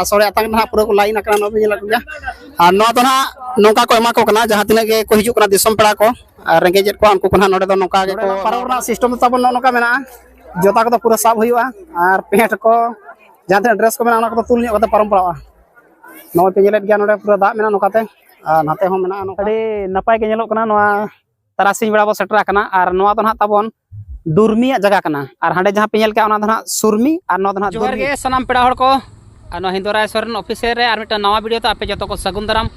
सोरे आतंग ना पूरा को लाइन आकना नबे जेला गया और नो तो ना नौका को एमा को कना जहां तिना के को हिजु कना दिसम पेड़ा को रेंगेजेट को उनको ना नोडे दो नौका के को पारवना सिस्टम तब नौका मेना जोता को पूरा साब हुआ और पेट को जहां तिना ड्रेस को मेना ना को तुल नि को परम पड़ा नो पे जेलेट गया नोडे पूरा दा मेना नौकाते नाते हो मेना अडी नपाय के नेलो कना नोआ तरासिन बेड़ा बो सेटरा कना और नोआ तो ना तबन दुर्मिया जगह कना और हांडे जहां पे नेल के ओना ना सुरमी और नो ना जोर के सनाम पेड़ा हड़ को हिंदुराय सोरेन ऑफिसर रे और मिट नवा वीडियो तो आपे जो को सगुन दाराम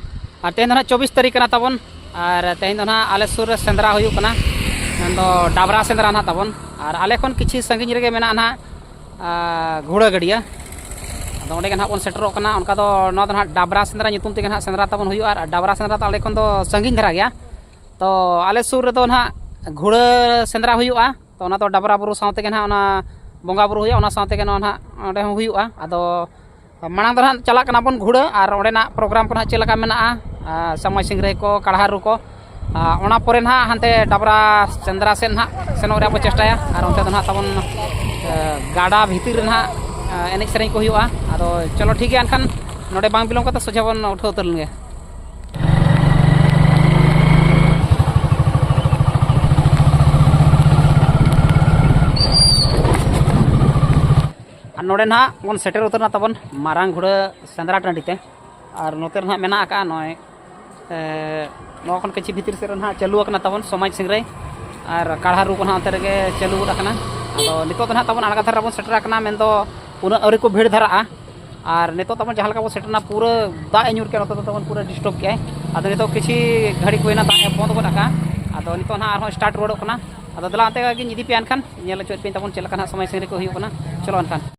और तेन 24 तारीख कना तबन और तेन आले सुर सेंद्रा हुयु कना डाबरा सेंद्रा ना तबन और आले खन किछि संगिन रे मेना ना घोड़ा गड़िया ओंडे के ना बन सेटरो कना उनका दो नो ना डाबरा सेंद्रा नितुम ते ना सेंद्रा तबन हुयु और डाबरा सेंद्रा तो आले खन दो संगिन धरा गया तो आले सुर रे दो ना घोड़ा सेंद्रा हुयुआ तो ओना तो डाबरा बुरु सावते के ना ओना बंगा बुरु हुयुआ ओना सावते के ना ओंडे हो हुयुआ आदो मांग दो चला कना बन घुड़ा और ओंडेना प्रोग्राम को ना चलका मेना समय सिंगरे को कड़हारू को ओना परे ना हानते डाबरा सेंद्रा से ना सेनो रे चेष्टाया और ओंते दो ना तबन गाड़ा भीतर ना एनेज सेरें को हुयुआ आदो चलो ठीक है एनखान नोडे बांग बिलों को सोझा बन उठाव उतर लेंगे नोडे ना बन सेटर उतरना तबन मारांग घुड़ा सेंद्रा टाँडीते और नोते ना मेना का नय नो खन किछि भीतर से ना चालू आकना तबन समाज सिंगरे और काढ़ारू को ना अंतर के चालू आकना आदो नितो ना तबन आड़गा धरा बन सेटर आकना मेन दो पुना अरी को भीड़ धरा और नितो तबन जहां लका बन सेटरना पूरा दा एनुर के नतो तबन पूरा डिस्टर्ब के आदो नितो किछि घड़ी कोइना दा बंद को डाका आदो नितो ना आरो स्टार्ट रोड कना आदो दला अंते गे निदि पे अनखान नेल चोट पे तबन चलका ना समय सिंगरे को हुयु कना चलो अनखान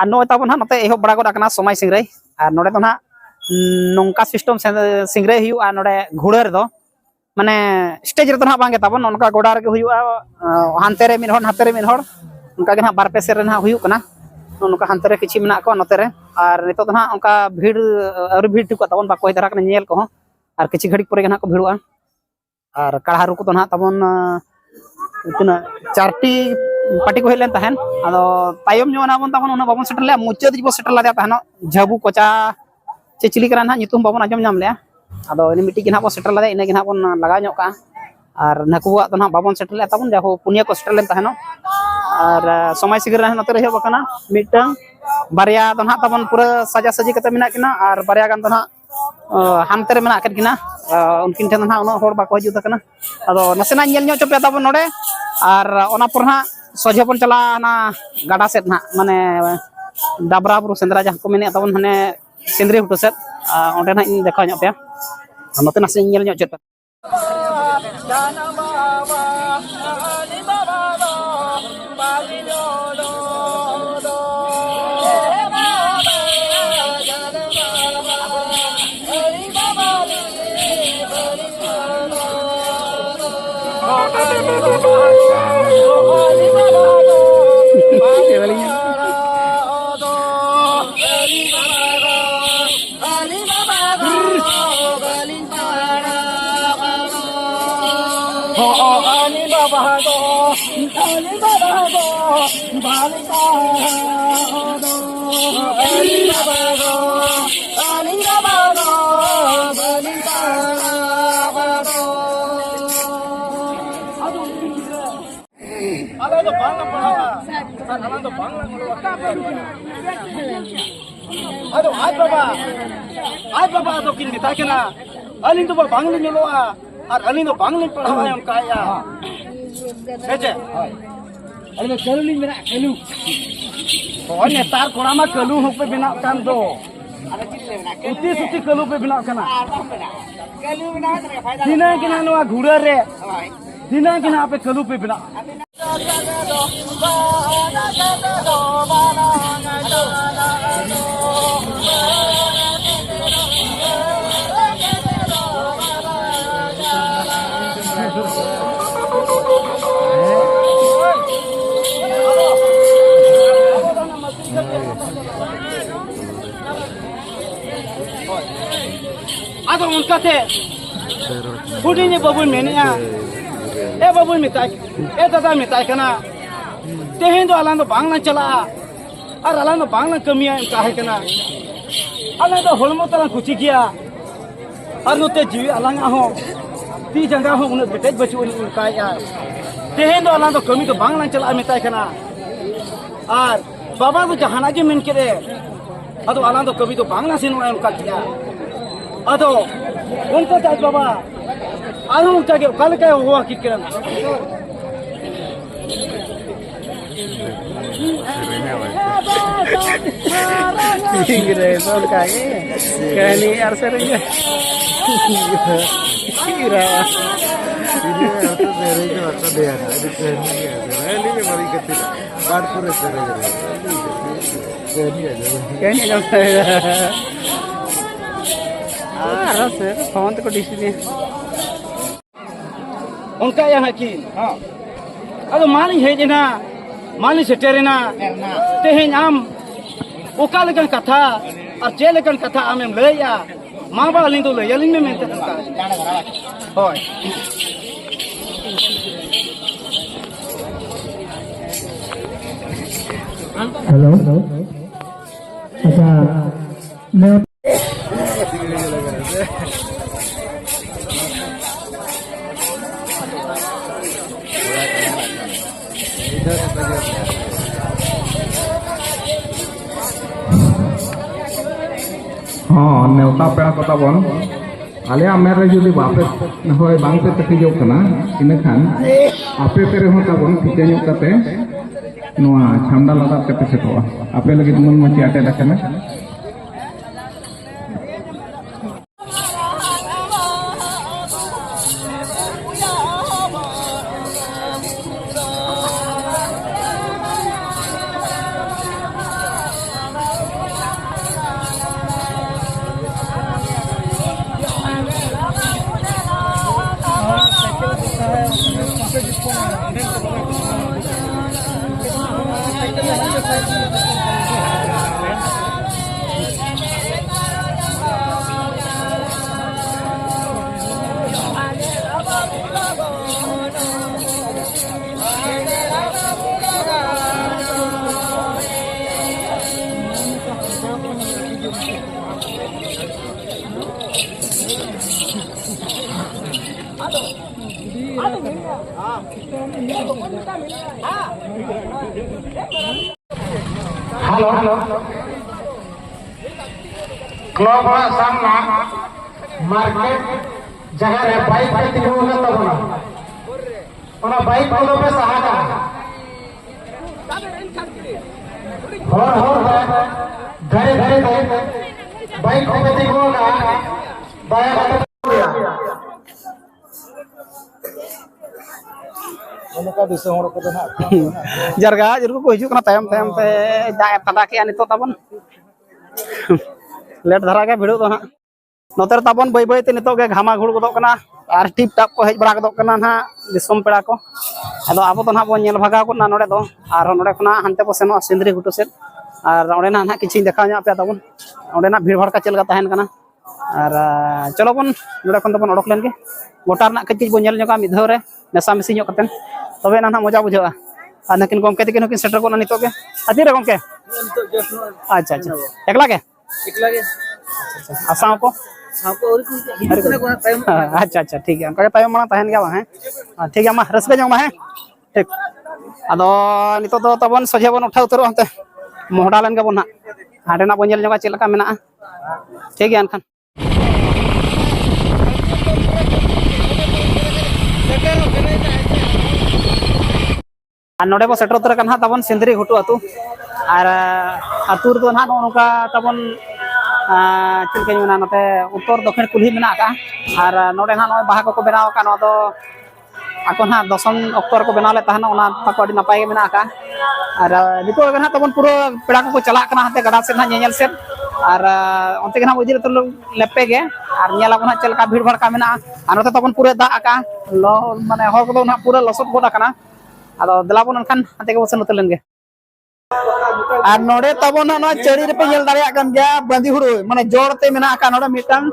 नो तबन ना नते एहो बड़ा गोदा समय सिंगरे और नोडे तो ना नौका सिस्टम सिंगरे हुयु और नोडे घुड़ा रे दो माने स्टेज रे तो ना बांगे तबन उनका गोडा रे हुयुआ हानते रे मिन हर हाते रे मिन हर उनका के ना बार पे से रे ना हुयु कना उनका हानते रे किछि मेना को नते रे और नितो तो ना उनका भीड़ और भीड़ ठिक तबन बाको धरा कना नेल को और किछि घड़ी परे ना को भीड़ुआ और काढ़ारू को तो ना तबन इतना चारटी पार्टी को हेलन तहन आदो तायम जोना बन तबन उना बाबन सेटल ले मुचाद जिबो सेटल लादे तहन झाबू कोचा चेचली करा ना नितुम बाबन आजम नाम ले आदो इनि मिटी के ना बो सेटल लादे इने के ना बन लगा ᱧᱚᱜ का और नकुआ तो ना बाबन सेटल ले तबन जाहो पुनिया को सेटल लेन तहन और समय सिगर ना नते रहे बकना मिटन बारिया तो ना तबन पूरा सजा सजी कते मिना किना और बारिया गान तो ना हानते रे मेना कत किना उनकिन ठेन ना उना होड़ बाको हजू तकना आदो नसेना नेल ᱧᱚᱜ चोपे तबन नोडे और ओना पर ना सोझे बन चला ना गाडा सेट ना माने डाबरा बुरु सेंद्रा जहां को मेने तबन हने सेंद्री हुटो सेट ओंडे ना इन देखा ᱧᱚᱜ पे नते नासे नेल ᱧᱚᱜ चोट Aduh, ay baba aduh kin kita kena. Alin tu bangling nyeloa, alin tu bangling perawan yang kaya. Kece. Alin tu kaluling bina kalu. Oh ni tar korama kalu hupe bina kan do. Uti suti kalu pe bina kana. Kalu bina kana. Dina kena nuah gura re. Dina kena apa kalu pe bina. Aduh muka te, udinya babun menia, babun mitai, tata mitai kena, tehen tu alang tu bangla cala, alang tu bangla kemian kahe kena, alang tu holmo talang kuci kia, anu te jiwi alang aho, ti jangka aho unut betet bacu unut kaya, tehen tu alang tu kemi tu bangla cala mitai kena, baba tu jahan aja min kere, aduh alang tu kemi tu bangla sinu ayam kakia. Aduh, untuk cak baba, aduh cak kalau kaya huwa kikiran. Kira itu kaya, kaya ni arsernya. Kira. Ini atau dari itu atau dia ada kehani ada. Ini mari kita parpur seraya. Kehani ada. Kehani ada. रस है phone तो dish दिए उनका यहाँ की अरे मानी है जना मानी से टेरेना तेहे आम उकाल लेकिन कथा और चे लेकिन कथा आमें ले या माँ बाप लिंदो ले या लिंग में मिलते हैं होय हेलो अच्छा मैं हाँ नेवता पेड़ा कता बन आले मेरे जुदी बापे होय बांग पे तकिजो कना इने खान आपे तेरे हो ताबन किचेन कते नोआ छामडा लगा कते सेटवा आपे लगे मन मची आटे दकना हेलो क्लब सामना मार्केट जगह रे बाइक पे तिगु ना तबना ओना बाइक को पे सहारा हो घरे घरे बाइक को पे तिगु ना बाया जरगा जरूर को हिजू तयम तयम ते दाए फदा के नितो तबन लेट धरा के भिड़ो तो ना नोतर तबन बई बई ते नितो के घामा घुड़ गोदो कना और टिप टाप को हेज बड़ा गदोग कना ना दिसम पेड़ा को अदो अब तो ना बो नेल भागा को ना नोडे दो और नोडे खना हनते को सेनो सिंदरी घुटू से और ओडे ना ना किछि देखा nya पे तबन ओडे ना भीड़ भाड़ का चलगा तहन कना और चलो बन नोडे खन तबन ओडक लेन के गोटा ना कच बो नेल जोका मिधाव रे मेसा मिसी ᱧᱚᱜ कतेन तबे ना मजा बुझा और नकिन गमके तकिन किन सेटर को ना नितो के अति रे गमके अच्छा अच्छा एकला के आसाम को अच्छा अच्छा ठीक है उनका तायम माना तहन गया है ठीक है मा रसके जमा है ठीक अदो नितो तो तबन सजे बन उठा उतरो हते मोहडा लेन गबन ना हाडे ना बंजल जगा चलका मेना ठीक है अनखान और नोडे बो सेटर उतर कना तबन सिंदरी घुटू अतु और अतुर दो ना नोका तबन चलके नोते उत्तर दक्षिण कुल्ही मेना का और नोडे ना बाहा को बनाव का नो दो आको ना दसम अक्टोबर को बनाव ले तहना ओना ताको अडी नपाय के मेना का और नितो ना तबन पूरा पेड़ा को चला कना हते गडा से ना नेल से और onte के ना उदिर तो लेपे गे और नेला को ना चलका भीड़ भाड़ का मेना और नोते तबन पूरा दा का लो माने हर को ना पूरा लसत गोदा कना अदो दलाबन अनखान हते के बसन उतलेन गे और नोडे तबन ना चड़ी रे पे नेल दारिया कन गया बंदी हुड़ो माने जोड़ते मेना का नोडे मिटन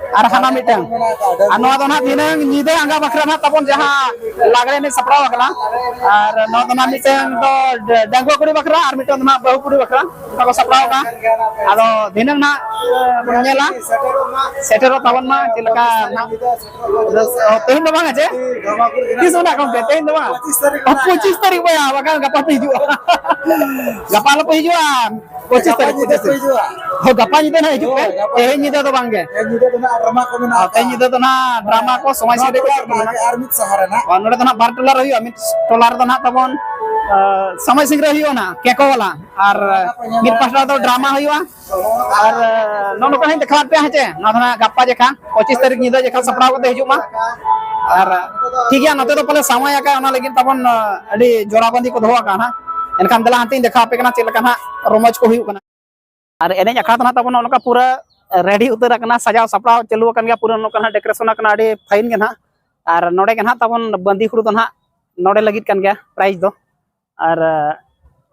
और हाना मिटन और नोआ दो ना दिनंग निदे आंगा बखरा ना तबन जहां लागरे में सपड़ा वगला और नोआ दो ना मिटन तो डंगो कुड़ी बखरा और मिटन ना बहु कुड़ी बखरा ताको सपड़ा का अदो दिनंग ना नेला सेटेरो तबन ना चिलका ना तेहिन दो बांगा जे किस ना कम के तेहिन दो बांगा 25 तारीख बया बका गपा पे हिजुआ गपा ल पे हिजुआ 25 तारीख हो गपा निदे ना हिजु पे तेहिन निदे तो बांगे ड्रामा को मेना तेहिन निदे तो ना ड्रामा को समय से दे आर मित सहारा ना और नोडे तो ना बार टोलार हुई मित टोलार तो ना तबन समय सिंह रही हो ना केको वाला और मित पास्टा तो ड्रामा हुआ और नो नो कहीं देखा पे है ना ना गप्पा जेखा 25 तारीख निदा जेखा सपड़ा को हिजु मा और ठीक है नते तो पहले समय का ओना लेकिन तबन अडी जोराबंदी को धोआ का ना एनखान दला हंती देखा पे कना चलका ना रोमज को हुई कना और एने अखड़ा तो ना तबन ओनका पूरा रेडी उतर कना सजाव सपड़ा चलु कन गया पूरा नोका डेकोरेशन कना अडी फाइन के ना और नोडे के ना तबन बंदी खुरु तो ना नोडे लगित कन गया प्राइस दो और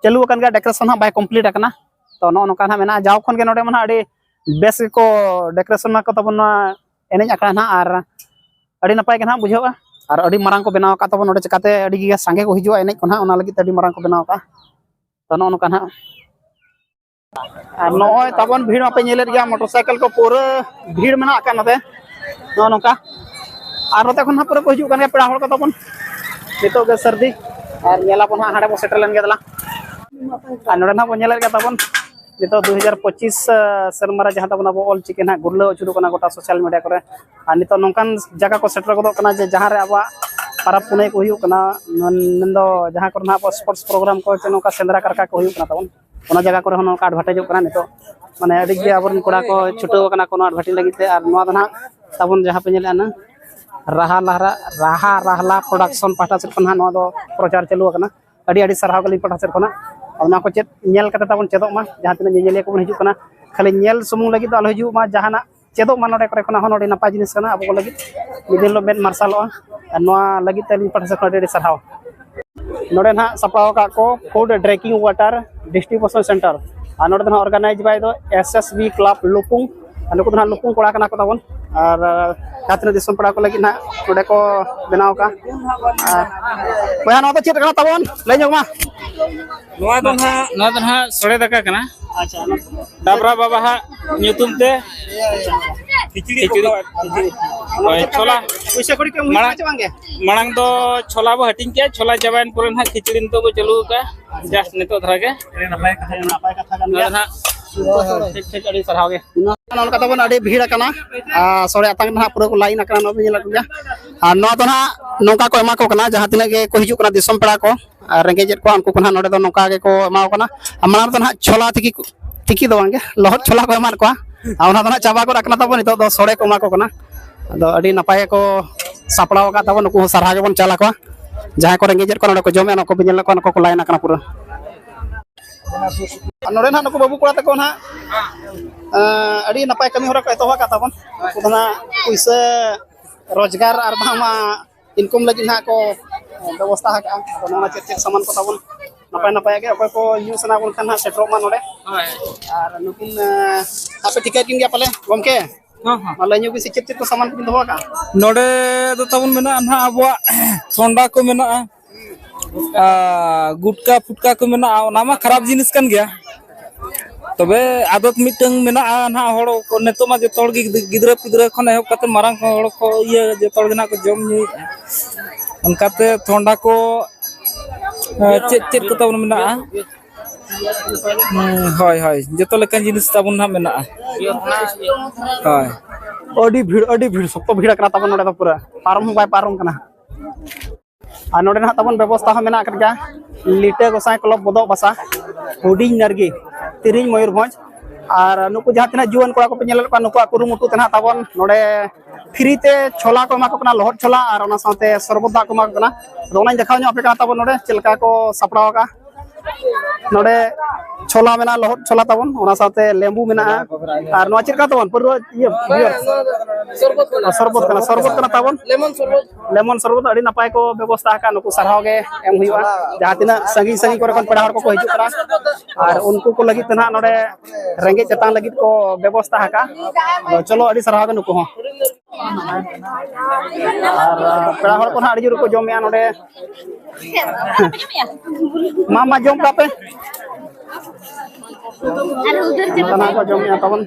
चलु कन गया डेकोरेशन बाय कंप्लीट कना तो नो नोका ना मेना जाव खन के नोडे मना अडी बेस को डेकोरेशन को तबन एने अखड़ा ना और अडी नपाय के ना बुझावा और अडी मरांग को बनाव का तबन नोडे चकाते अडी गे संगे को हिजुआ एने को ना ओना लगित अडी मरांग को बनाव का तो नो नोका ना और नोय तबन भीड़ पे नेले गया मोटरसाइकिल को पूरा भीड़ मेना का नते नो नोका और नते खन पूरा को हिजु कन पेड़ा हड़ को तबन नितो गे सर्दी और नेला पन हाडे बो सेटल गे दला और नोडे ना बो नेले गे तबन नितो 2025 सरमारा जहां तबन अब ऑल चिकन हा गुरला अचुरो कना गोटा सोशल मीडिया करे और नितो नोंकान जगह को सेटल गदो कना जे जहां रे अब पारा पुने को हुयु कना नंदो जहां को ना स्पोर्ट्स प्रोग्राम को नोका सेंद्रा करका को हुयु कना तबन ओना जगह को होनो का एडवर्टाइज कना नितो माने अडी गे आबरन कोड़ा को छुटो कना कोनो एडवर्टाइज लगिते और नोआ दना तबन जहां पे नेले ना राहा रहला प्रोडक्शन पाटा से खना नोआ दो प्रचार चालू कना अडी अडी सरहाव गली पाटा से खना ओना को चेत नेल कते तबन चेदो मा जहां तिना नेले को हिजु कना खाली नेल सुमुंग लगी तो आलो हिजु मा जहाना चेदो मा नोडे करे खना हो नोडे नपा जिनिस कना अब को लगी मिदिन लो मेन मार्शल और नोआ लगी तली पाटा से खना अडी सरहाव नोडे ना सपाव का को food drinking water distribution centre और नोडे ना ऑर्गेनाइज बाय दो एसएसबी क्लब लुपुंग नुकु ना लुपुंग कोड़ा कना को तबन और जातने दिसम पड़ा को लगी ना नोडे को बनाव का बया नो तो चेत कना तबन ले जमा नोआ दो ना सोड़े दका कना अच्छा डाबरा बाबा हा ᱧᱩᱛᱩᱢ ते खिचड़ी छोला पैसा कोड़ी के मुई पाचे बांगे मांग दो छोला बो हटिंग के छोला जबान पुरन हा खिचड़ी तो बो चलू का जस्ट नितो धरा के नपाय कथा गन गया ठीक ठीक अड़ी सरहाव गे नन का तबन अड़ी भीड़ कना सोरे अतंग ना पूरा को लाइन कना नो बिला गया और नो तो ना नोका को एमा को कना जहां तिना के को हिजु कना दिसम पेड़ा को रेंगेजेट को उनको कना नोडे दो नोका के को एमा कना मांग तो ना छोला तिकी दो बांगे लहट छोला को एमा को ओना तो ना चाबा को रखना तबन नितो दो सोरे को एमा को कना अदो अड़ी नपाय को सापड़ाव का तबन को सरहा के बन चला को जहां को रेंगेजेट को नोडे को जमे नको बिजल को लाइन कना पूरा नोडे ना नको बाबू कोड़ा तको ना अड़ी नपाय कमी होरा को एतोहा का तबन को ना पैसा रोजगार और बामा इनकम लगी ना को व्यवस्था है तो नोना चेक सामान को तबन नपाय नपाय के अकोय को यूज ना बन खान सेट्रो मा नोडे और नुकिन आपे टिका किन गया पले गमके माले न्यू बिसी चेक को सामान को दोहा का नोडे दो तबन मेना ना अबवा सोंडा को मेना गुटका फुटका को मेना ओना मा खराब जिनिस कन गया तबे आदत मिटंग मेना ना हड़ को नेतो मा जे तोड़ गिदरा पिदरा खन एहब कते मारंग हड़ को ये जे तोड़ ना को जम नी उनकाते थोंडा को चेक चेक को तबन मेना हाय हाय जतो लेकन जिनिस तबन ना मेना हाय अडी भीड़ सब तो भीड़ करा तबन नोडे तो पूरा पारम बाय पारम कना और नोडे ना तबन व्यवस्था हो मेना कर गया लीटे गोसाई क्लब बदो बसा हुडी नरगी तिरिंग मयूरभंज और नुकु जहाँ तना जुआन कोड़ा को पे नेल का नुकु कुरुमुटु तना तबन नोडे फ्री ते छोला को मा को कना लोहट छोला और ओना साथे सरबत दा को मा कना तो ओना देखाव नो आपे का तबन नोडे चलका को सपड़ाव का नोडे छोला मेना लोहट छोला तबन ओना साथे लेंबू मेना और नो चिरका तबन पुरो ये सरबत कना तबन लेमन सरबत अड़ी नपाय को व्यवस्था का नुकु सरहाव गे एम हुआ जहाँ तना संगी संगी को पड़ा हर को हिजु करा और उनको को लगी तना नोडे रेंगे चतान लगी को व्यवस्था का तो चलो अड़ी सरहाव गे नुकु हो और पड़ा हर को ना अड़ी जुर को जमया नोडे मामा जम का पे तना को जमया तबन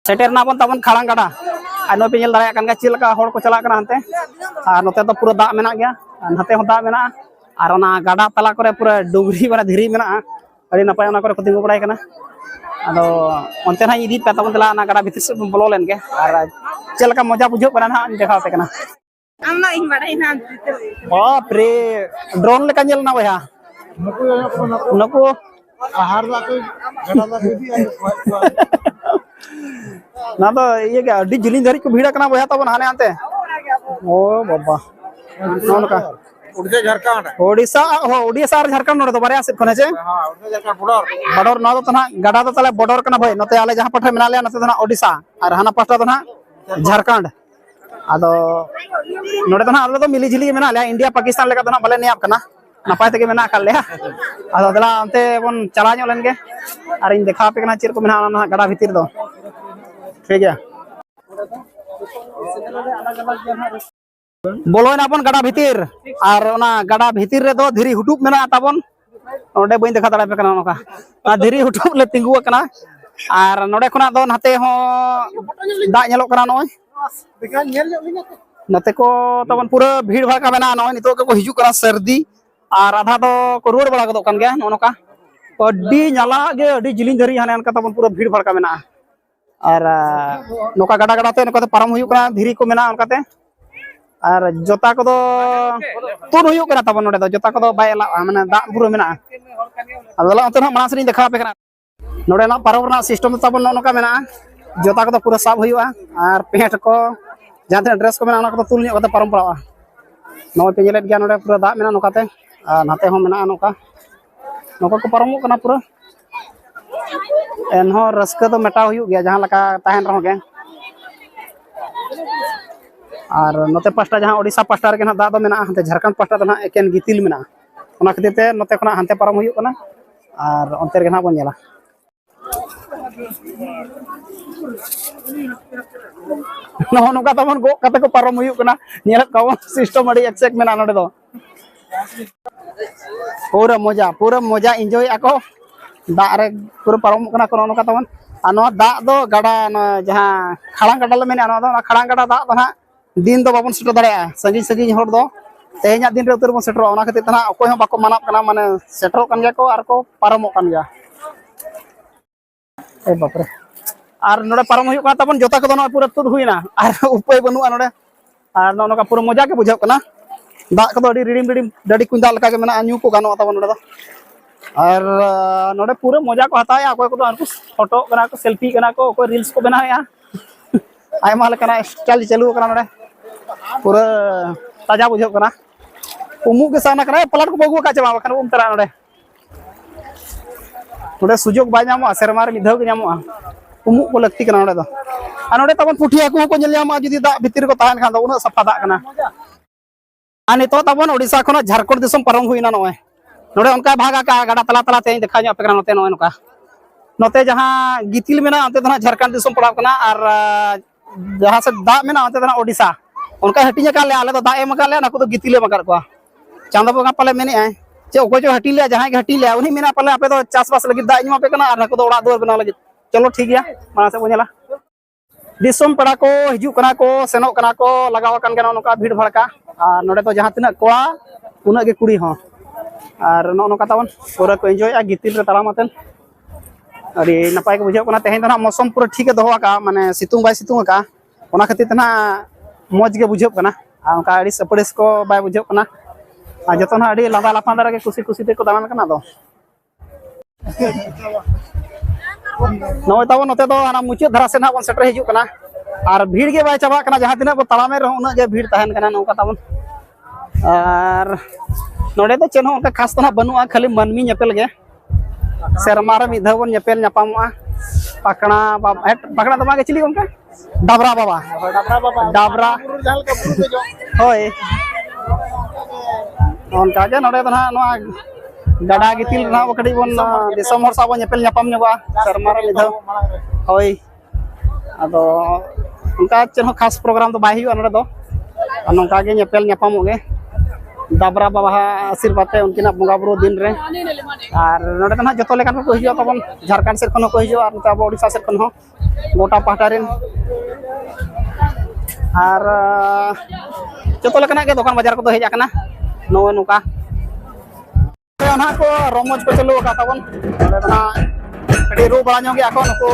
सेटर ना बन तबन खड़ांग गड़ा और नो पे नेल दाया कान गा चिलका हड़ को चला कना हनते और नोते तो पूरा दाग मेना गया नते हो दाग मेना और ओना गाडा तला करे पूरा डुंगरी वाला धीरी मेना अड़ी नपाय ओना करे को तिंगु बड़ाय कना अदो ओनते ना इदी पे तबन तला ना गाडा भितर से बोलो लेन के और चलका मजा बुझो कना ना देखाते कना amna ing badai na बाप रे ड्रोन लेका नेल ना भैया नको आहार ला के गड़ा ला दे दिया ना तो ये क्या अड्डी जिलिंग धरी को भीड़ कना भैया तबन हाने आते ओ बाबा नोन का उड़से झारखंड ओडिशा हो ओडिशा और झारखंड नोडे तो बारे आसित खने छे हां उड़से झारखंड बॉर्डर बॉर्डर ना तो तना गाडा तो तले बॉर्डर कना भाई नते आले जहां पठे मेना ले नते तना ओडिशा और हाना पास्टा तो ना झारखंड आदो नोडे तो ना आले तो मिली झिली मेना ले इंडिया पाकिस्तान लेका तो ना भले नियाप कना नपाय तके मेना कर ले आदो दला अंते बन चला ᱧᱚᱜ len ge और इन देखा पे कना चिर को मेना ना गाडा भीतर दो ठीक है बोलो ना अपन गाडा भीतर और ओना गाडा भीतर रे दो धीरी हुटुप मेना ताबन नोडे बई देखा दाड़ा पे कना नोका आ धीरी हुटुप ले तिंगु कना और नोडे खना दो नाते हो दा नेलो कना नोय नते को तबन पूरा भीड़ भाड़ का मेना नोय नितो को हिजु कना सर्दी और आधा तो को रोड बड़ा गदो कन गया नोका अड्डी नाला गे अड्डी जिलिंग धरी हाने अनका तबन पूरा भीड़ भाड़ का मेना और नोका गाडा गाडा ते नोका ते पारम हुयु कना धीरी को मेना अनका ते और जोता को दो तुन हुयु कना तबन नोडे दो जोता को दो बाय ला माने दा पुरो मेना अदला अंत ना मासरी देखा पे कना नोडे ना पारम ना सिस्टम तबन नोका मेना जोता को दो पूरा साब हुयु और पेंट को जहां ते ड्रेस को मेना को तुल ᱧᱚᱜ कते पारम पड़ा नो पे नेलेट गया नोडे पूरा दा मेना नोका ते नाते हो मेना नोका नोका को पारमो कना पूरा एनहो रस्का तो मेटा हुयु गया जहां लका ताहन रहो गे और नोते पास्टा जहां ओडिशा पास्टा रे ना दा दो मेना हंते झारखंड पास्टा तो ना एकेन गितिल मेना ओना खातिर ते नोते खना हंते पारम हुयु कना और ओनते रे ना बन नेला नो नोका तमन गो कते को पारम हुयु कना नेल का सिस्टम अडी एक्सेक मेना नोडे दो पूरा मजा एंजॉय आको दा रे पूरा पारम कना को नोका तमन आ नो दा दो गाडा जहां खड़ांग गाडा ले मेना नो दो खड़ांग गाडा दा तो ना दिन तो बाबन सेटर दाड़े संगी संगी हर दो तेहना दिन रे उतर बन सेटर ओना खातिर तना अकोय हो बाको मानाप कना माने सेटर कन गया को आर को पारम कन गया ए बाप रे और नोडे पारम हुयु कना तबन जोता को दो पूरा तुद हुइना और उपाय बनु नोडे और नोका पूरा मजा के बुझाव कना दा को अडी रिडिम रिडिम डडी कुंदा लका के मेना न्यू को गानो तबन नोडे दो और नोडे पूरा मजा को हताया अकोय को दो फोटो कना को सेल्फी कना को कोई रील्स को बनाया आयमा लेकना स्टाइल चालू कना नोडे पूरा ताजा बुझो कना उमु के साना कना पलट को बगु का चबा बखन उम तरा नोडे सुजोग बाय नामो सेरमार मिधाव के नामो umuk ko lakti kana node do node tabon puthi haku ko nyel nyama judi dak bhitir ko tahan khan do una safa dak kana nito tabon Odisha khona Jharkhand disam parom huina noy node onka bhaga ka gada tala tala te dekha nyo ape kana note noy noka note jahan gitil mena ante dona Jharkhand disam padaw kana ar jahan se dak mena ante dona Odisha onka hatinya ka le ale do dak em ka le na ko do gitile makar ko chanda bonga pale meni ai चे ओको जो हटी ले जहां के हटी ले उन्हीं मेना पले आपे तो चास बास लगी दा इमा पे कना आर को ओड़ा दुआर बना लगी चलो ठीक गया माना से बोला दिसम पड़ा को हिजू कना को सेनो कना को लगाव कन गना नोका भीड़ भड़का आ नोडे तो जहां तिना कोड़ा उना के कुड़ी हो आर नो नोका तावन पूरा को एंजॉय आ गितिल रे तारा मतन अरे नपाय को बुझाव कना तेहेन ना मौसम पूरा ठीक है दोहा का माने सितुंग बाय सितुंग का ओना खातिर तना मौज के बुझाव कना आ उनका अड़ी सपड़ेस को बाय बुझाव कना जो ना अड़ी लादा लाफांदा रे खुशी खुशी ते को दान कना दो नोय ताबो नोते दो आना मुचे धरा से ना बन सेटर हिजु कना आर भीड़ के बाय चाबा कना जहां तिना बो तलामे रहो उना के भीड़ तहन कना नोका ताबन आर नोडे तो चेन हो उनका खास तना बनुआ खाली मनमी नेपेल गे सेरमार मी धवन नेपेल न्यापामआ पकड़ा तो मागे चिली उनका डाबरा बाबा डाबरा होय उनका जे नोडे तो ना नोआ गड़ा गितिल ना कड़ी बन दिसम हर साबो नेपेल न्यापाम न्योबा सेरमार मी धव होय अदो उनका चेन हो खास प्रोग्राम तो बाय हुआ नोडे दो नोका गे नेपेल न्यापामो गे दाबरा बाबा आशीर्वाद ते उनकिना बंगा बुरु दिन रे और नोडे तो ना जतो लेकान को हिजो तबन झारखंड से खनो को हिजो और तब ओडिशा से खनो गोटा पाहटा रेन और जतो लेकान के दुकान बाजार को तो हेज आकना नो नुका ओना को रोमोज को चलो का तबन नोडे तो ना कड़ी रू बड़ा ᱧᱚᱜ ᱜᱮ ᱟᱠᱚ ᱱᱩᱠᱩ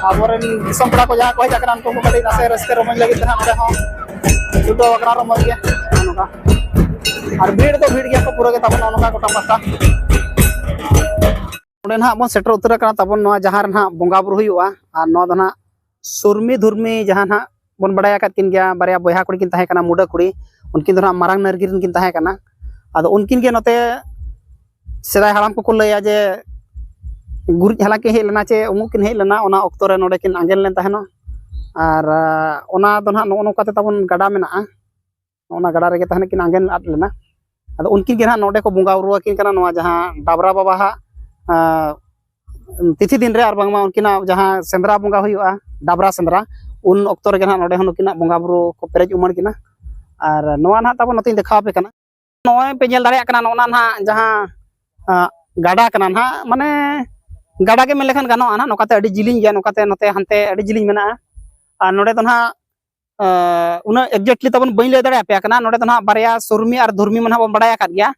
ᱟᱵᱚᱨᱮᱱ ᱫᱤᱥᱚᱢ ᱯᱮᱲᱟ ᱠᱚ ᱡᱟᱦᱟᱸ ᱠᱚ ᱦᱮᱡ ᱟᱠᱟᱱᱟ ᱩᱱᱠᱩ ᱠᱚ ᱠᱟᱹᱴᱤᱡ ᱱᱟᱥᱮ ᱨᱟᱹᱥᱠᱟᱹ ᱨᱚᱢᱚᱡᱽ ᱞᱟᱹᱜᱤᱫ ᱛᱮ ᱱᱚᱰᱮ ᱦᱚᱸ ᱡᱩᱴᱟᱹᱣ ᱟᱠᱟᱱᱟ ᱨᱚᱢᱚᱡᱽ ᱜᱮ ᱱᱚᱝᱠᱟ और भीड़ तो भीड़ गया को पूरा के तबन नोका गोटा पास्ता ओडे ना बन सेटर उतर कना तबन नोआ जहां ना बंगा बुरु हुआ और नो दना सुरमी धुरमी जहां ना बन बड़ाया का किन गया बारिया बयहा कुड़ी किन ताहे कना मुडा कुड़ी उनकिन दना मारांग नरगिन किन ताहे कना आदो उनकिन के नोते सेदाय हाराम को लया जे गुरिज हाला के हे लेना चे उमु किन हे लेना ओना ऑक्तो रे नोडे किन आंगेल लेन ताहेनो और ओना दो ना नो नोका ते तबन गाडा मेना ओना गाडा रे ताहने किन आंगेल आट लेना अदो उनकिन के ना नोडे को बुंगा उरुआ किन कना नोआ जहां डाबरा बाबा हा तिथि दिन रे और बांगमा उनकिना जहां सेंद्रा बुंगा हुआ डाबरा सेंद्रा उन ऑक्तो रे ना नोडे हनुकिना बुंगा बुरु को पेरेज उमड़ किना और नोआ ना तब नोतिन देखा पे कना नोय पे नेल दाड़े कना नोना ना जहां गाडा कना ना माने गाडा के मेलेखान गानो आना नोकाते अडी जिलिंग गया नोकाते नोते हनते अडी जिलिंग मेना और नोडे तो ना उना एक्जेक्टली तबन बई ले दाड़े पे कना नोडे तो ना बारिया सुरमी और धुरमी मन बन बड़ाया कर गया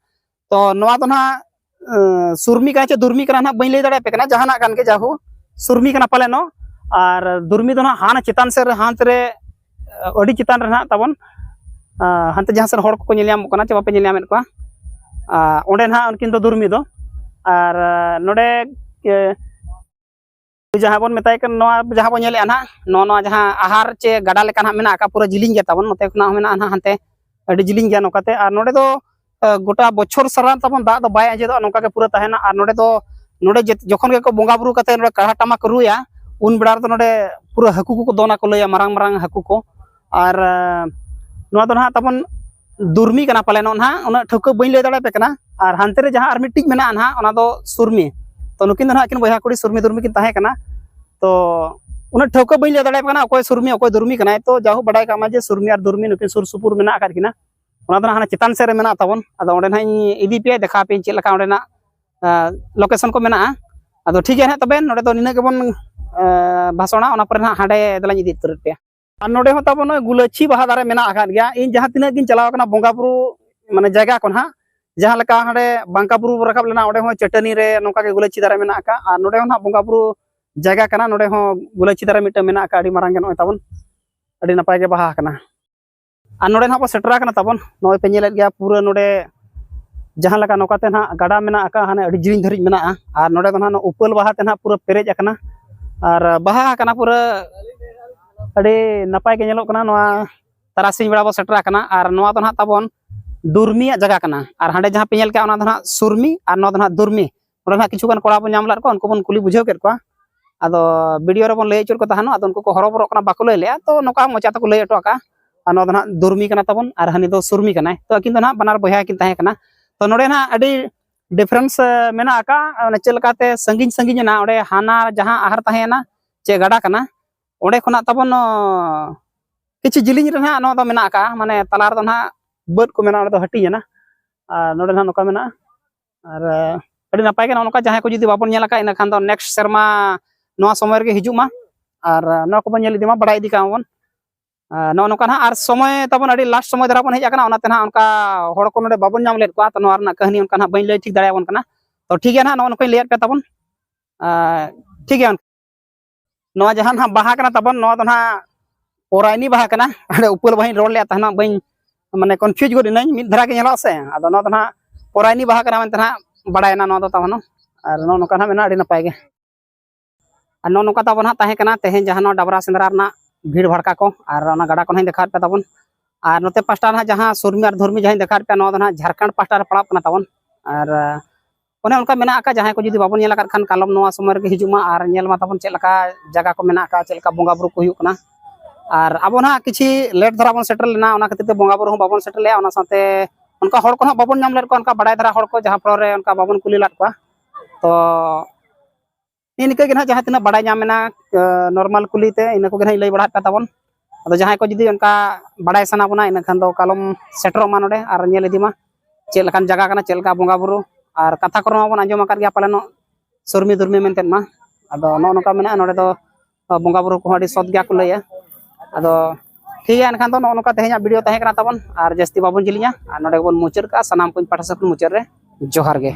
तो नोआ तो ना सुरमी का चे धुरमी कना ना बई ले दाड़े पे कना जहाना कान के जाहु सुरमी कना पाले नो और धुरमी तो ना हान चितान से हांत रे अडी चितान रे ना तबन हांते जहां से हड़ को नेलियाम कना चे बापे नेलियाम को ओंडे ना उनकिन तो धुरमी दो और नोडे जहां बन मेताय कन नोआ जहां बन नेले ना नो जहां आहार चे गाडा लेका ना मेना का पूरा जिलिंग गया तबन नोते खना मेना ना हनते अडी जिलिंग गया नोकाते और नोडे दो गोटा बछर सरा तबन दा दो बाय आजे दो नोका के पूरा तहना और नोडे दो नोडे जखन के को बंगा बुरु कते नोडे काढ़ा टमा को रुया उन बेड़ा तो नोडे पूरा हाकू को दोना को लया मारांग मारांग हाकू को और नोआ दो ना तबन दुर्मी कना पाले नो ना उना ठौक बई ले दाड़े पे कना और हानते रे जहां आर मिटिज मेना ना ओना दो सुरमी तो नुकिन ना किन बयहा कुड़ी सुरमी दुर्मी किन ताहे कना तो उना ठौक बई ले दाड़े पे कना ओकोय सुरमी ओकोय दुर्मी कना तो जाहु बडाय कामा जे सुरमी और दुर्मी नुकिन सुर सुपुर मेना का किना ओना दो ना चितान से रे मेना तबन अदो ओंडे ना इदी पे देखा पे चे लका ओंडे ना लोकेशन को मेना अदो ठीक है तबे नोडे तो निना के बन भाषणा ओना पर ना हाडे दलाñ इदी तुरत पे और नोडे हो तबन गुलछी बहा दारे मेना आकान गया इन जहां तिना किन चलाव कना बंगा बुरु माने जगह कोन हा जहां लका हाडे बांका बुरु रकाब लेना ओडे हो चटनी रे नोका के गुलछी दारे मेना का और नोडे हो ना बंगा बुरु जगह कना नोडे हो गुलछी दारे मिटा मेना का अडी मारांग नो तबन अडी नपाय के बहा कना और नोडे ना सेटरा कना तबन नोय पे नेलेत गया पूरा नोडे जहां लका नोकाते ना गाडा मेना का हाने अडी जिलिंग धरिज मेना और नोडे तो ना उपल बहा ते ना पूरा पेरेज अकना और बहा कना पूरा अडी नपाय के नेलोक कना नोआ तरासिंग बेड़ा बो सेटरा कना और नोआ तो ना तबन दुर्मी जगह कना और हांडे जहां पे नेल के ओना दो ना सुरमी और नो दो ना दुर्मी ओडे ना किछु कन कोड़ा बो नाम लार को उनको बन कुली बुझाव केत को ᱟᱫᱚ ᱵᱷᱤᱰᱤᱭᱳ ᱨᱮᱵᱚᱱ ᱞᱟᱹᱭ ᱦᱚᱪᱚ ᱠᱚ ᱛᱟᱦᱮᱱᱟ ᱟᱫᱚ ᱩᱱᱠᱩ ᱠᱚ ᱦᱚᱨᱚᱵᱚᱨᱚᱜ ᱠᱟᱱᱟ ᱵᱟᱠᱚ ᱞᱟᱹᱭ ᱞᱮᱜᱼᱟ ᱛᱚ ᱱᱚᱝᱠᱟ ᱢᱚᱪᱟ ᱛᱮᱠᱚ ᱞᱟᱹᱭ ᱦᱚᱴᱚ ᱠᱟᱜᱼᱟ ᱟᱨ ᱱᱚᱣᱟ ᱫᱚ ᱱᱟᱦᱟᱜ ᱫᱩᱨᱢᱤ ᱠᱟᱱᱟ ᱛᱟᱵᱚᱱ ᱟᱨ ᱦᱟᱹᱱᱤ ᱫᱚ ᱥᱩᱨᱢᱤ ᱠᱟᱱᱟᱭ ᱛᱚ ᱟᱹᱠᱤᱱ ᱫᱚ ᱱᱟᱦᱟᱜ ᱵᱟᱱᱟᱨ ᱵᱚᱭᱦᱟ ᱠᱤᱱ ᱛᱟᱦᱮᱸ ᱠᱟᱱᱟ ᱛᱚ ᱱᱚᱰᱮ ᱱᱟᱦᱟᱜ ᱟᱹᱰᱤ ᱰᱤᱯᱷᱟᱨᱮᱱᱥ ᱢᱮᱱᱟᱜ ᱟᱠᱟᱫᱼᱟ ᱪᱮᱫ ᱞᱮᱠᱟᱛᱮ ᱥᱟᱺᱜᱤᱧ ᱥᱟᱺᱜᱤᱧ ᱮᱱᱟ ᱚᱸᱰᱮ ᱦᱟᱱᱟ ᱡᱟᱦᱟᱸ ᱟᱦᱟᱨ ᱛᱟᱦᱮᱸᱭᱮᱱᱟ ᱪᱮ ᱜᱟᱰᱟ ᱠᱟᱱᱟ ᱚᱸᱰᱮ ᱠᱷᱚᱱᱟᱜ ᱛᱟᱵᱚᱱ ᱠᱤᱪᱷᱩ ᱡᱤᱞᱤᱧ ᱨᱮ ᱱᱟᱦᱟᱜ ᱱᱚᱣᱟ ᱫᱚ ᱢᱮᱱᱟᱜ ᱟᱠᱟᱫᱼᱟ ᱢᱟᱱᱮ ᱛᱟᱞᱟ ᱨᱮᱫᱚ ᱱᱟᱦᱟᱜ ᱵᱟᱹᱫ ᱠᱚ ᱢᱮᱱᱟᱜᱼᱟ ᱚᱸᱰᱮ ᱫᱚ ᱦᱟᱹᱴᱤᱧᱮᱱᱟ ᱟᱨ ᱱᱚᱰᱮ ᱱᱟᱦᱟᱜ ᱱᱚᱝᱠᱟ ᱢᱮᱱᱟᱜᱼᱟ ᱟᱨ ᱟᱹᱰᱤ ᱱᱟᱯᱟᱭ ᱜᱮ ᱱᱚᱜᱼᱚ ᱱᱚᱝᱠᱟ ᱡᱟᱦᱟᱸᱭ ᱠᱚ ᱡᱩᱫᱤ ᱵᱟᱵᱚᱱ ᱧᱮᱞ ᱟᱠᱟᱫ ᱤᱱᱟᱹᱠᱷᱟᱱ ᱫᱚ ᱱᱮᱠᱥᱴ ᱥᱮᱨᱢᱟ ᱱᱚᱣᱟ ᱥᱚᱢᱚᱭ ᱨᱮᱜᱮ ᱦᱤᱡᱩᱜ ᱢᱟ ᱟᱨ ᱱᱚᱣᱟ ᱠᱚᱵᱚᱱ ᱧᱮᱞ ᱤᱫᱤ ᱢᱟ ᱵᱟᱲᱟᱭ ᱤᱫᱤ ᱠᱟᱜ ᱵᱚᱱ ᱱᱚᱜᱼᱚ ᱱᱚᱝᱠᱟ ᱱᱟᱦᱟᱜ ᱟᱨ ᱥᱚᱢᱚᱭ ᱛᱟᱵᱚᱱ ᱟᱹᱰᱤ ᱞᱟᱥᱴ ᱥᱚᱢᱚᱭ ᱫᱷᱟᱨᱟ ᱵᱚᱱ ᱦᱮᱡ ᱟᱠᱟᱱᱟ ᱚᱱᱟᱛᱮ ᱱᱟᱦᱟᱜ ᱚᱱᱠᱟ ᱦᱚᱲ ᱠᱚ ᱱᱚᱰᱮ ᱵᱟᱵᱚᱱ ᱧᱟᱢ ᱞᱮᱫ ᱠᱚᱣᱟ ᱛᱚ ᱱᱚᱣᱟ ᱨᱮᱱᱟᱜ ᱠᱟᱹᱦᱱᱤ ᱚᱱᱠᱟ ᱱᱟᱦᱟᱜ ᱵᱟᱹᱧ ᱞᱟᱹᱭ ᱴᱷᱤᱠ ᱫᱟᱲᱮᱭᱟᱵᱚᱱ ᱠᱟᱱᱟ ᱛᱚ ᱴᱷᱤक ᱜᱮᱭᱟ ᱱᱟᱦᱟᱜ ᱱᱚᱜᱼᱚ ᱱᱚᱝᱠᱟᱧ ᱞᱟᱹᱭᱟᱫ ᱯᱮ ᱛᱟᱵᱚᱱ ᱴᱷᱤक ᱜᱮᱭᱟ ᱱᱚᱣᱟ ᱡᱟᱦᱟᱸ ᱱᱟᱦᱟᱜ ᱵᱟᱦᱟ ᱠᱟᱱᱟ ᱛᱟᱵᱚᱱ ᱱᱚᱣᱟ ᱫᱚ ᱱᱟᱦᱟᱜ ᱯᱚᱨᱟᱭᱱᱤ ᱵᱟᱦᱟ ᱠᱟᱱᱟ ᱩᱯᱟᱹᱞ ᱵᱟᱦᱟᱧ ᱨᱚᱲ ᱞᱮᱫ ᱛᱟᱦᱮᱱᱟ ᱵᱟᱹᱧ ᱢᱟᱱᱮ ᱠᱚᱱᱯᱷᱤᱭᱩᱡᱽ ᱜᱚᱫ ᱤᱱᱟᱹᱧ ᱢᱤᱫ ᱫᱷᱟᱨᱟ ᱜᱮ ᱧᱮᱞᱚᱜᱼᱟ ᱥᱮ ᱟᱫᱚ ᱱᱚᱣᱟ ᱫᱚ ᱱᱟᱦᱟᱜ ᱯᱚᱨᱟᱭᱱᱤ ᱵᱟᱦᱟ ᱠᱟᱱᱟ ᱢᱮᱱᱛᱮ ᱱᱟᱦᱟᱜ ᱵᱟᱲᱟᱭᱮᱱᱟ ᱱᱚᱣᱟ ᱫᱚ ᱛᱟᱵᱚᱱ ᱟᱨ ᱱᱚᱜᱼᱚ ᱱᱚᱝᱠᱟ ᱱᱟᱦᱟᱜ ᱢᱮᱱᱟᱜᱼᱟ ᱟᱹᱰᱤ ᱱᱟᱯᱟᱭ ᱜᱮ ᱟᱨ ᱱᱚᱜᱼᱚ ᱱᱚᱝᱠᱟ ᱛᱟᱵᱚᱱ ᱦᱟᱸᱜ ᱛᱟᱦᱮᱸ ᱠᱟᱱᱟ ᱛᱮᱦᱮᱧ ᱡᱟᱦᱟᱸ ᱱᱚᱣᱟ ᱰᱟᱵᱨᱟ ᱥᱮᱸᱫᱽᱨᱟ ᱨᱮᱱᱟᱜ ᱵᱷᱤᱲ ᱵᱷᱟᱲᱠᱟ ko ᱟᱨ ᱚᱱᱟ ᱜᱟᱰᱟ ko ᱱᱟᱦᱟᱜ ᱫᱮᱠᱷᱟᱣᱟᱫ ᱯᱮ ᱛᱟᱵᱚᱱ ᱟᱨ ᱱᱚᱛᱮ ᱯᱟᱥᱴᱟ ᱱᱟᱦᱟᱜ ᱡᱟᱦᱟᱸ ᱥᱩᱨᱢᱤ ᱟᱨ ᱫᱷᱩᱨᱢᱤ ᱡᱟᱦᱟᱸᱧ ᱫᱮᱠᱷᱟᱣᱟᱫ ᱯᱮ ᱱᱚᱣᱟ ᱫᱚ ᱱᱟᱦᱟᱜ ᱡᱷᱟᱲᱠᱷᱚᱸᱰ ᱯᱟᱥᱴᱟ ᱨᱮ ᱯᱟᱲᱟᱜ ᱠᱟᱱᱟ ᱛᱟᱵᱚᱱ ᱟᱨ ᱚᱱᱮ ᱚᱱᱠᱟ ᱢᱮᱱᱟᱜ ᱟᱠᱟᱫ ᱡᱟᱦᱟᱸᱭ ko ᱡᱩᱫᱤ ᱵᱟᱵᱚᱱ ᱧᱮᱞ ᱟᱠᱟᱫ ᱠᱷᱟᱱ ᱠᱟᱞᱚᱢ ᱱᱚᱣᱟ ᱥᱚᱢᱚᱭ ᱨᱮᱜᱮ ᱦᱤᱡᱩᱜ ᱢᱟ ᱟᱨ ᱧᱮᱞ ᱢᱟ ᱛᱟᱵᱚᱱ ᱪᱮᱫ ᱞᱮᱠᱟ ᱡᱟᱭᱜᱟ ko ᱢᱮᱱᱟᱜ ᱟᱠᱟᱫ ᱪᱮᱫ ᱞᱮᱠᱟ ᱵᱚᱸᱜᱟ ᱵᱩᱨᱩ ko ᱦᱩᱭᱩᱜ ᱠᱟᱱᱟ ᱟᱨ ᱟᱵᱚ ᱱᱟᱦᱟᱜ ᱠᱤᱪᱷᱤ ᱞᱮᱴ ᱫᱷᱟᱨᱟ ᱵᱚᱱ ᱥᱮᱴᱮᱨ ᱞᱮᱱᱟ ᱚᱱᱟ ᱠᱷᱟᱹᱛᱤᱨ ᱛᱮ ᱵᱚᱸᱜᱟ ᱵᱩᱨᱩ ᱦᱚᱸ ᱵᱟᱵᱚᱱ ᱥᱮᱴᱮᱨ ᱞᱮᱜᱼᱟ ᱚᱱᱟ ᱥᱟᱶᱛᱮ ᱚᱱᱠᱟ ᱦᱚᱲ ko ᱱᱟᱦᱟᱜ ᱵᱟᱵᱚᱱ ᱧᱟᱢ ᱞᱮᱫ ᱠᱚᱣᱟ ᱚᱱᱠᱟ ᱵᱟᱲᱟᱭ ᱫᱷᱟᱨᱟ ᱦᱚᱲ ko ᱡᱟᱦᱟᱸ ᱯᱷᱞᱳᱨ ᱨᱮ ᱚᱱᱠᱟ ᱵᱟᱵᱚᱱ ᱠᱩᱞᱤ ᱞᱮᱫ ᱠᱚᱣᱟ ᱛᱚ ᱤᱱᱠᱟᱹ ᱜᱮ ᱱᱟᱦᱟᱜ ᱡᱟᱦᱟᱸ ᱛᱤᱱᱟᱹᱜ ᱵᱟᱲᱟᱭ ᱧᱟᱢ ᱮᱱᱟ ᱱᱚᱨᱢᱟᱞ ᱠᱩᱞᱤᱛᱮ ᱤᱱᱟᱹ ᱠᱚᱜᱮ ᱱᱟᱦᱟᱜ ᱞᱟᱹᱭ ᱵᱟᱲᱟᱣᱟᱫ ᱯᱮ ᱛᱟᱵᱚᱱ ᱟᱫᱚ ᱡᱟᱦᱟᱸᱭ ko ᱡᱩᱫᱤ ᱚᱱᱠᱟ ᱵᱟᱲᱟᱭ ᱥᱟᱱᱟ ᱵᱚᱱᱟ ᱤᱱᱟᱹᱠᱷᱟᱱ ᱫᱚ ᱠᱟᱞᱚᱢ ᱥᱮᱴᱮᱨᱚᱜ ᱢᱟ ᱱᱚᱰᱮ ᱟᱨ ᱧᱮᱞ ᱤᱫᱤ ᱢᱟ ᱪᱮᱫ ᱞᱮᱠᱟᱱ ᱡᱟᱭᱜᱟ ᱠᱟᱱᱟ ᱪᱮᱫ ᱞᱮᱠᱟ ᱵᱚᱸᱜᱟ ᱵᱩᱨᱩ ᱟᱨ ᱠᱟᱛᱷᱟ ᱠᱚᱨᱮ ᱢᱟᱵᱚᱱ ᱟᱸᱡᱚᱢ ᱟᱠᱟᱫ ᱜᱮᱭᱟ ᱯᱟᱞᱮᱱᱚᱜ ᱥᱩᱨᱢᱤ ᱫᱩᱨᱢᱤ ᱢᱮᱱᱛᱮ ᱢᱟ ᱟᱫᱚ ᱱᱚᱜᱼᱚ ᱱᱚᱝᱠᱟ ᱢᱮᱱᱟᱜᱼᱟ ᱱᱚᱰᱮ ᱫᱚ ᱵᱚᱸᱜᱟ ᱵᱩᱨᱩ ᱠᱚᱦᱚᱸ ᱟᱹᱰᱤ ᱥᱚᱛ ᱜᱮᱭᱟ ᱠᱚ ᱞᱟᱹᱭᱟ ᱟᱫᱚ ᱴᱷᱤᱠ ᱜᱮᱭᱟ ᱮᱱᱠᱷᱟᱱ ᱫᱚ ᱱᱚᱜᱼᱚ ᱱᱚᱝᱠᱟ ᱛᱮᱦᱮᱧᱟᱜ ᱵᱷᱤᱰᱤᱭᱳ ᱛᱟᱦᱮᱸ ᱠᱟᱱᱟ ᱛᱟᱵᱚᱱ ᱟᱨ ᱡᱟᱹᱥᱛᱤ ᱵᱟᱵᱚᱱ ᱡᱮᱞᱤᱧᱟ ᱟᱨ ᱱᱚᱰᱮ ᱜᱮᱵᱚᱱ ᱢᱩᱪᱟᱹᱫ ᱠᱟᱜᱼᱟ ᱥᱟᱱᱟᱢ ᱠᱚᱧ ᱯᱟᱦᱴᱟ ᱥᱮᱫ ᱠᱷᱚᱱ ᱢᱩᱪᱟᱹᱫ ᱨᱮ ᱡᱚᱦᱟᱨ ᱜᱮ